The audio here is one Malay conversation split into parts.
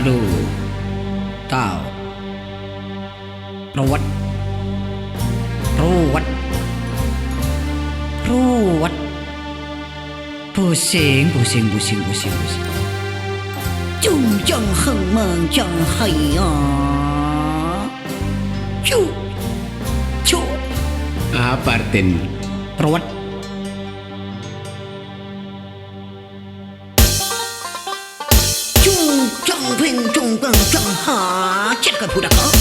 aduh tahu ruwet ruwet ruwet pusing pusing pusing pusing pusing chung jang heng meng jang hai ya chu chu apa artin ruwet chung jang ping chung bang jang ha chết cái phụ đặc đó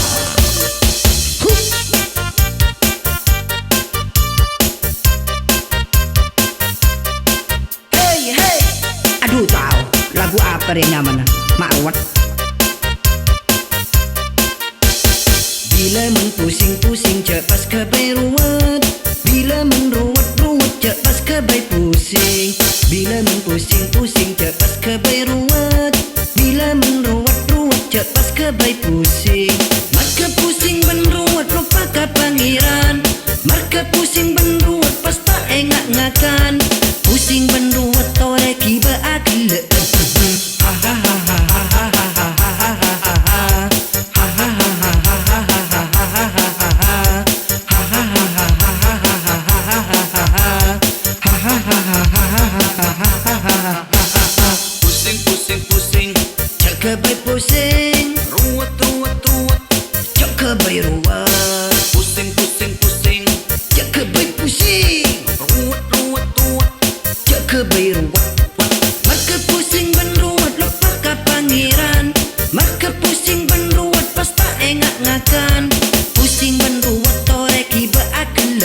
aduh tahu lagu apa yang nyaman mak ruwet bila men pusing-pusing cepat kebai ruwet bila men ruwet-ruwet cepat kebai pusing bila men pusing-pusing cepat kebai ruwet bila men ruwet-ruwet cepat kebai pusing maka pusing ben ruwet lupa ke pangeran maka pusing ben ruwet pasta engak-ngakan pusing ben ruwet tore kiba akil pusing pusing pusing cak kebai pusing ruwet ruwet ruwet cak kebai ruwet pusing pusing pusing cak kebai pusing ruwet ruwet ruwet cak kebai ruwet maka pusing ben ruwet lupa ke pangeran maka pusing ben ruwet pasta engak ngakan pusing ben ruwet tore kiba akil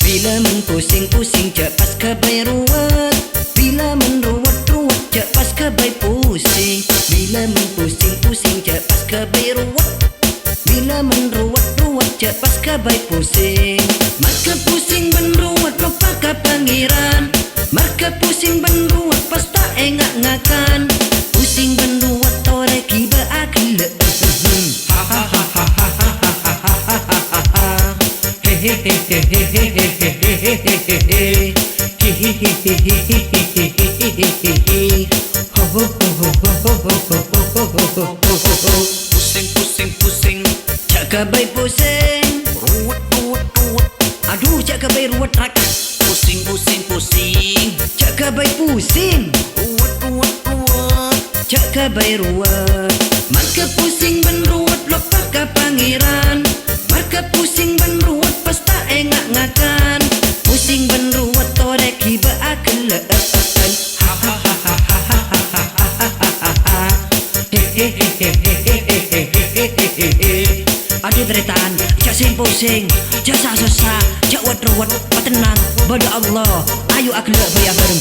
bila men pusing-pusing cepat kebai ruwet bila men ruwet-ruwet cepat kebai pusing bila men pusing-pusing cepat kebai ruwet bila men ruwet-ruwet cepat kebai pusing maka pusing ben ruwet lupa ke pangeran maka pusing ben ruwet pasta engak ngakan pusing ben ruwet tore kiba akil pusing pusing pusing cak kebai pusing ruwet ruwet ruwet aduh cak kebai ruwet rak pusing pusing pusing cak kebai pusing ruwet ruwet ruwet cak kebai ruwet maka pusing ben ruwet lupa ke pangeran maka pusing ben ruwet pasta engak ngakan pusing ben ruwet tore kiba akil aduh deritaan cak sing pusing cak susah cak ruwet-ruwet tenang pada Allah ayo akil bayar bareng